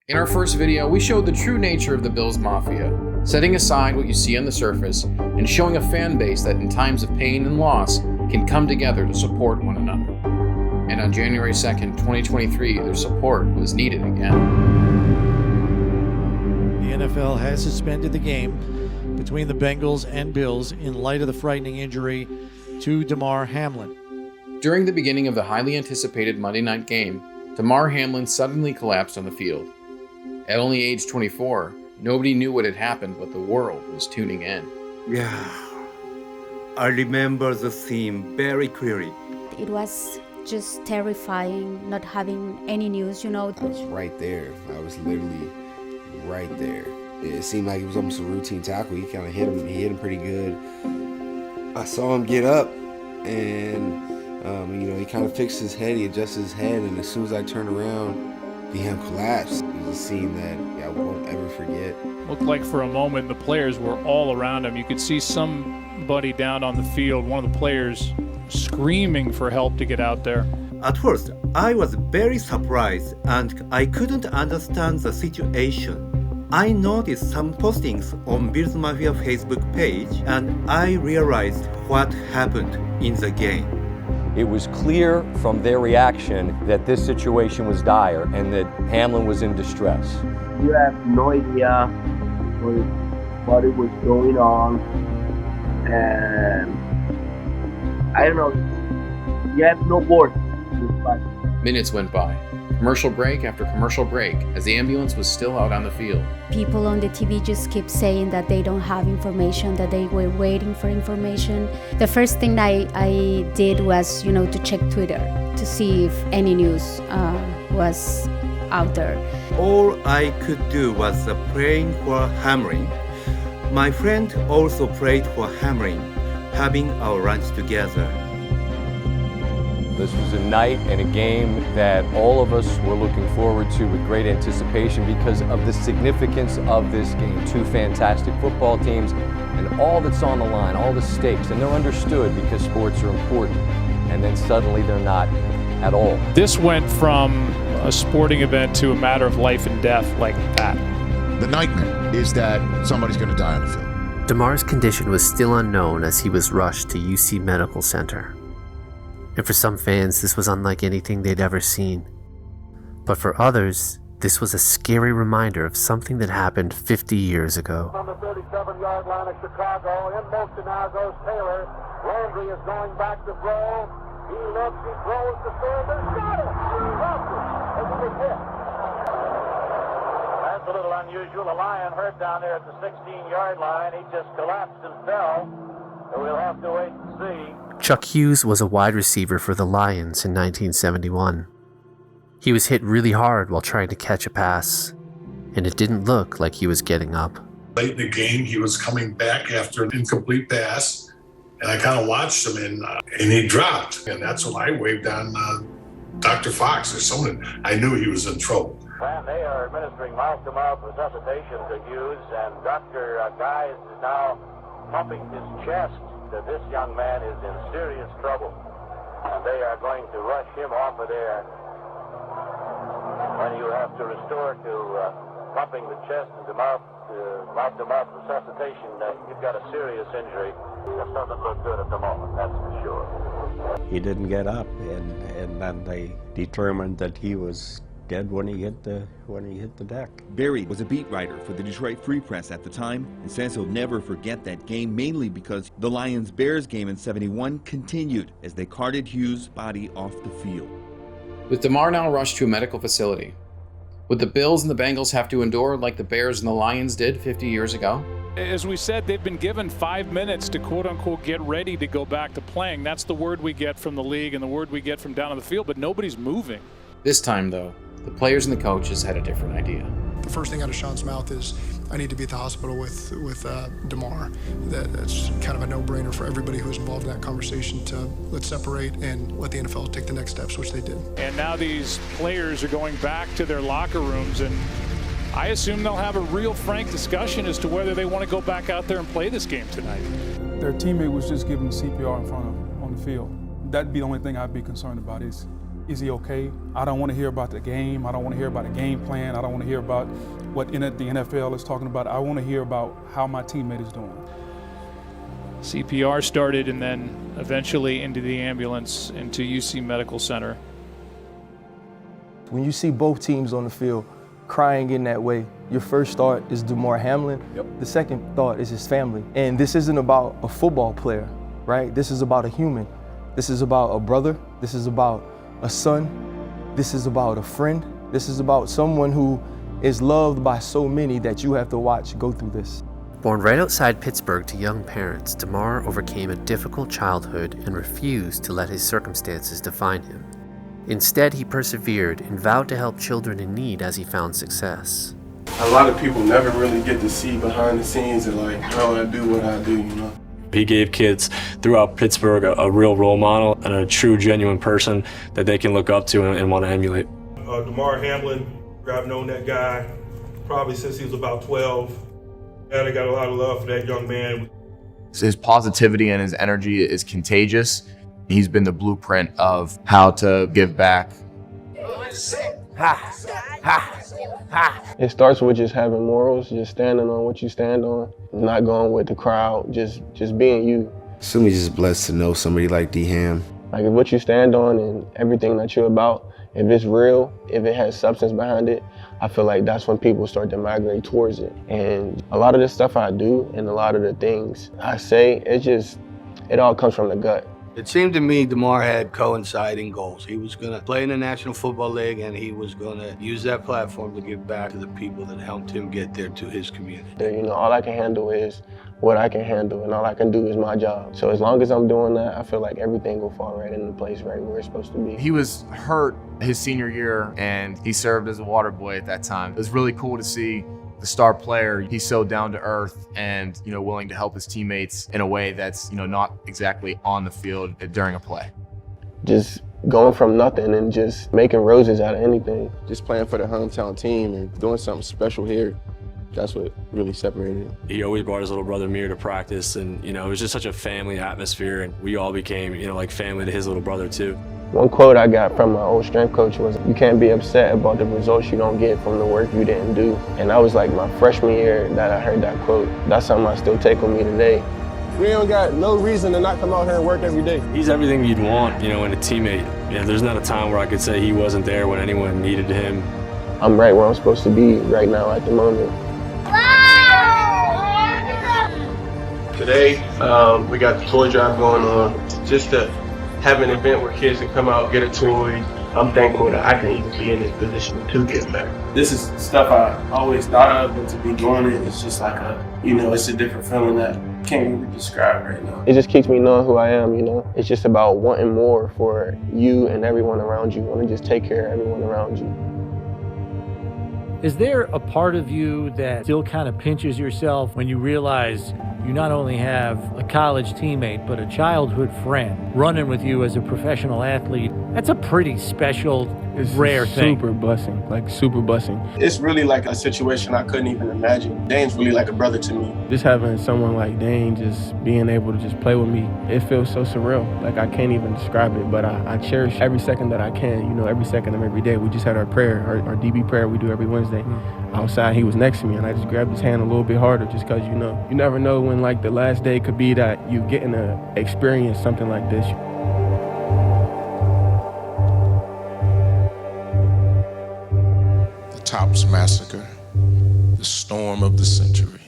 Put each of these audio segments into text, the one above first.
In our first video, we showed the true nature of the Bills Mafia, setting aside what you see on the surface and showing a fan base that in times of pain and loss can come together to support one another. And on January 2nd, 2023, their support was needed again. The NFL has suspended the game between the Bengals and Bills in light of the frightening injury to Damar Hamlin. During the beginning of the highly anticipated Monday night game, Damar Hamlin suddenly collapsed on the field. At only age 24, nobody knew what had happened, but the world was tuning in. Yeah, I remember the scene very clearly. It was just terrifying not having any news, I was right there. I was literally right there. It seemed like it was almost a routine tackle. He kind of hit him pretty good. I saw him get up and, he kind of fixed his head, he adjusted his head, and as soon as I turned around, him collapsed. It was a scene that I won't ever forget. Looked like for a moment the players were all around him. You could see somebody down on the field, one of the players screaming for help to get out there. At first, I was very surprised and I couldn't understand the situation. I noticed some postings on Bills Mafia Facebook page and I realized what happened in the game. It was clear from their reaction that this situation was dire and that Hamlin was in distress. You have no idea what it was going on, and I don't know, you have no words. Minutes went by, commercial break after commercial break, as the ambulance was still out on the field. People on the TV just keep saying that they don't have information, that they were waiting for information. The first thing I did was, to check Twitter to see if any news was out there. All I could do was praying for Hamlin. My friend also prayed for Hamlin, having our lunch together. This was a night and a game that all of us were looking forward to with great anticipation because of the significance of this game. Two fantastic football teams and all that's on the line, all the stakes, and they're understood because sports are important. And then suddenly they're not at all. This went from a sporting event to a matter of life and death like that. The nightmare is that somebody's going to die on the field. Damar's condition was still unknown as he was rushed to UC Medical Center. And for some fans, this was unlike anything they'd ever seen. But for others, this was a scary reminder of something that happened 50 years ago. On the 37-yard line of Chicago, in motion now goes Taylor. Landry is going back to throw. He looks, he throws to third, and got it! As he was hit. That's a little unusual. The Lion hurt down there at the 16-yard line. He just collapsed and fell. So we'll have to wait and see. Chuck Hughes was a wide receiver for the Lions in 1971. He was hit really hard while trying to catch a pass, and it didn't look like he was getting up. Late in the game, he was coming back after an incomplete pass, and I kind of watched him, and he dropped. And that's when I waved on Dr. Fox or someone. I knew he was in trouble. And they are administering mouth-to-mouth resuscitation to Hughes, and Dr. Guy is now pumping his chest. That this young man is in serious trouble, and they are going to rush him off of there. When you have to restore to pumping the chest and mouth-to-mouth resuscitation, you've got a serious injury. This doesn't look good at the moment, that's for sure. He didn't get up, and then they determined that he was dead when he hit the deck. Barry was a beat writer for the Detroit Free Press at the time and says he'll never forget that game, mainly because the Lions-Bears game in '71 continued as they carted Hughes' body off the field. With Damar now rushed to a medical facility, would the Bills and the Bengals have to endure like the Bears and the Lions did 50 years ago? As we said, they've been given 5 minutes to quote-unquote get ready to go back to playing. That's the word we get from the league and the word we get from down on the field, but nobody's moving. This time, though, the players and the coaches had a different idea. The first thing out of Sean's mouth is, I need to be at the hospital with Damar. That's kind of a no-brainer for everybody who's involved in that conversation to let's separate and let the NFL take the next steps, which they did. And now these players are going back to their locker rooms, and I assume they'll have a real frank discussion as to whether they want to go back out there and play this game tonight. Their teammate was just giving CPR on the field. That'd be the only thing I'd be concerned about is is he okay? I don't want to hear about the game. I don't want to hear about a game plan. I don't want to hear about what the NFL is talking about. I want to hear about how my teammate is doing. CPR started and then eventually into the ambulance into UC Medical Center. When you see both teams on the field crying in that way, your first thought is Damar Hamlin. Yep. The second thought is his family. And this isn't about a football player, right? This is about a human. This is about a brother. This is about a son. This is about a friend. This is about someone who is loved by so many that you have to watch go through this. Born right outside Pittsburgh to young parents, Damar overcame a difficult childhood and refused to let his circumstances define him. Instead, he persevered and vowed to help children in need as he found success. A lot of people never really get to see behind the scenes and like how I do what I do, you know. He gave kids throughout Pittsburgh a real role model and a true, genuine person that they can look up to and want to emulate. Damar Hamlin, I've known that guy probably since he was about 12. And I got a lot of love for that young man. His positivity and his energy is contagious. He's been the blueprint of how to give back. It starts with just having morals, just standing on what you stand on, not going with the crowd, just being you. Somebody's just blessed to know somebody like D-Ham. Like if what you stand on and everything that you're about, if it's real, if it has substance behind it, I feel like that's when people start to migrate towards it. And a lot of the stuff I do and a lot of the things I say, it all comes from the gut. It seemed to me Damar had coinciding goals. He was going to play in the National Football League and he was going to use that platform to give back to the people that helped him get there to his community. You know, all I can handle is what I can handle and all I can do is my job. So as long as I'm doing that, I feel like everything will fall right into place right where it's supposed to be. He was hurt his senior year and he served as a water boy at that time. It was really cool to see the star player. He's so down to earth and, willing to help his teammates in a way that's, not exactly on the field during a play. Just going from nothing and just making roses out of anything. Just playing for the hometown team and doing something special here. That's what really separated him. He always brought his little brother Mir to practice and, it was just such a family atmosphere and we all became, like family to his little brother too. One quote I got from my old strength coach was, you can't be upset about the results you don't get from the work you didn't do. And that was like my freshman year that I heard that quote. That's something I still take with me today. We don't got no reason to not come out here and work every day. He's everything you'd want, in a teammate. There's not a time where I could say he wasn't there when anyone needed him. I'm right where I'm supposed to be right now at the moment. Today, we got the toy drive going on. Just to have an event where kids can come out, get a toy. I'm thankful that I can even be in this position to give back. This is stuff I always thought of, but to be doing it, it's just like it's a different feeling that I can't really describe right now. It just keeps me knowing who I am, It's just about wanting more for you and everyone around you. I want to just take care of everyone around you. Is there a part of you that still kind of pinches yourself when you realize you not only have a college teammate, but a childhood friend running with you as a professional athlete? That's a pretty special, rare thing. Super busing. It's really like a situation I couldn't even imagine. Dane's really like a brother to me. Just having someone like Dane just being able to just play with me, it feels so surreal. Like I can't even describe it, but I cherish every second that I can, every second of every day. We just had our prayer, our DB prayer we do every Wednesday. Outside, he was next to me and I just grabbed his hand a little bit harder just because, you never know when like the last day could be that you getting to experience something like this. The Tops Massacre, the storm of the century.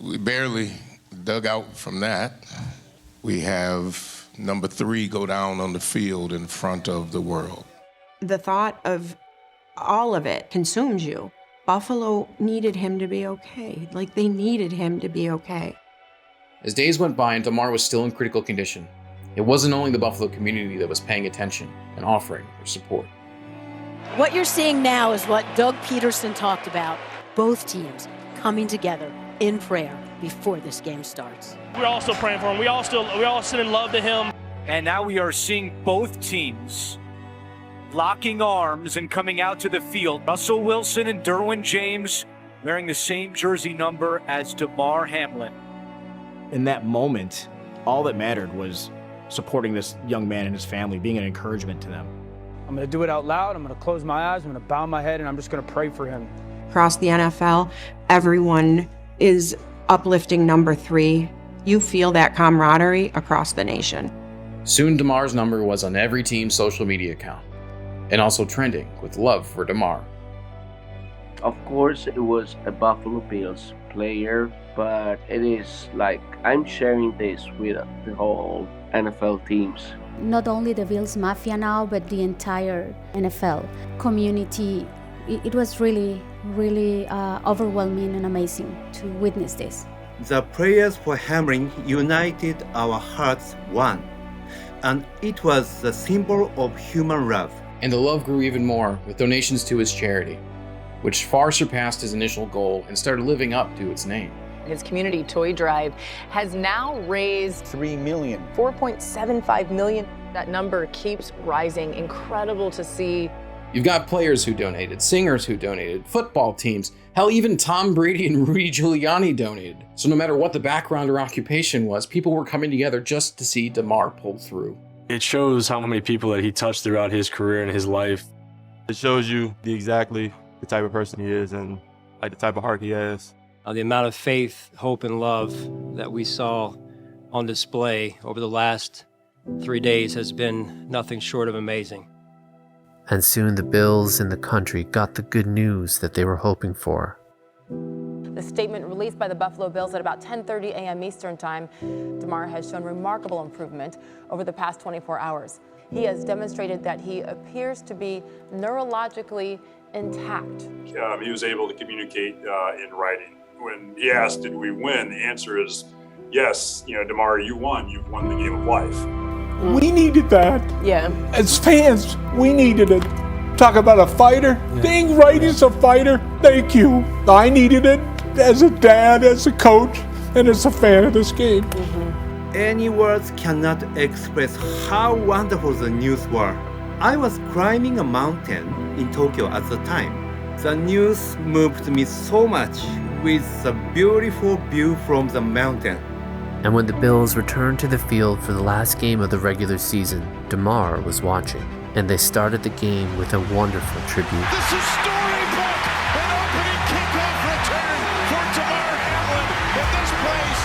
We barely dug out from that. We have number 3 go down on the field in front of the world. The thought of all of it consumes you. Buffalo needed him to be okay. Like they needed him to be okay. As days went by and Damar was still in critical condition, it wasn't only the Buffalo community that was paying attention and offering their support. What you're seeing now is what Doug Peterson talked about. Both teams coming together in prayer before this game starts. We're all still praying for him. We all send in love to him. And now we are seeing both teams locking arms and coming out to the field. Russell Wilson and Derwin James wearing the same jersey number as Damar Hamlin. In that moment, all that mattered was supporting this young man and his family, being an encouragement to them. I'm going to do it out loud. I'm going to close my eyes. I'm going to bow my head, and I'm just going to pray for him. Across the NFL, everyone is uplifting number 3. You feel that camaraderie across the nation. Soon Damar's number was on every team's social media account, and also trending with love for Damar. Of course, it was a Buffalo Bills player, but it is like I'm sharing this with the whole NFL teams. Not only the Bills Mafia now, but the entire NFL community. It was really, really overwhelming and amazing to witness this. The prayers for Hamlin united our hearts one, and it was the symbol of human love. And the love grew even more with donations to his charity, which far surpassed his initial goal and started living up to its name. His community toy drive has now raised $3 million. $4.75 million. That number keeps rising. Incredible to see. You've got players who donated, singers who donated, football teams, hell, even Tom Brady and Rudy Giuliani donated. So no matter what the background or occupation was, people were coming together just to see Damar pull through. It shows how many people that he touched throughout his career and his life. It shows you exactly the type of person he is and like the type of heart he has. The amount of faith, hope, and love that we saw on display over the last 3 days has been nothing short of amazing. And soon the Bills and the country got the good news that they were hoping for. The statement released by the Buffalo Bills at about 10:30 a.m. Eastern Time, Damar has shown remarkable improvement over the past 24 hours. He has demonstrated that he appears to be neurologically intact. He was able to communicate in writing. When he asked, did we win? The answer is yes. Damar, you won. You've won the game of life. We needed that. Yeah. As fans, we needed it. Talk about a fighter. Yeah. Being right is a fighter. Thank you. I needed it as a dad, as a coach, and as a fan of this game. Any words cannot express how wonderful the news were. I was climbing a mountain in Tokyo at the time. The news moved me so much with the beautiful view from the mountain. And when the Bills returned to the field for the last game of the regular season, Damar was watching, and they started the game with a wonderful tribute. This is storybook! An opening kickoff return for Damar Hamlin, but this place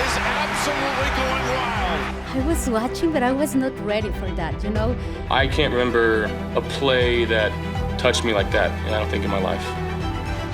is absolutely going wild. I was watching, but I was not ready for that, I can't remember a play that touched me like that, I don't think, in my life.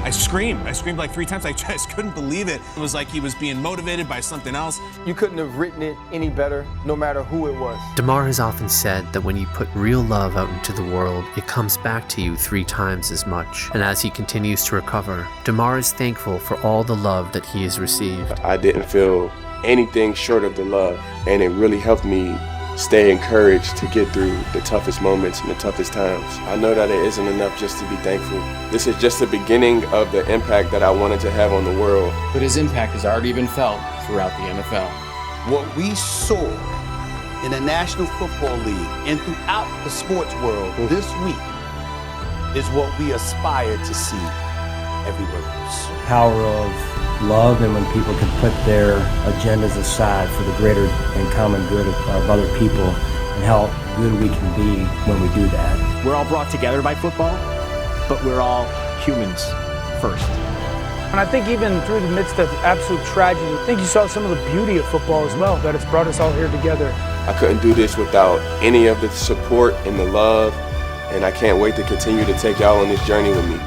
I screamed like 3 times. I just couldn't believe it. It was like he was being motivated by something else. You couldn't have written it any better, no matter who it was. Damar has often said that when you put real love out into the world, it comes back to you 3 times as much. And as he continues to recover, Damar is thankful for all the love that he has received. I didn't feel anything short of the love, and it really helped me stay encouraged to get through the toughest moments and the toughest times. I know that it isn't enough just to be thankful. This is just the beginning of the impact that I wanted to have on the world. But his impact has already been felt throughout the NFL. What we saw in the National Football League and throughout the sports world this week is what we aspire to see everywhere else. Power of love, and when people can put their agendas aside for the greater and common good of other people, and how good we can be when we do that. We're all brought together by football, but we're all humans first. And I think even through the midst of absolute tragedy, I think you saw some of the beauty of football as well, that it's brought us all here together. I couldn't do this without any of the support and the love, and I can't wait to continue to take y'all on this journey with me.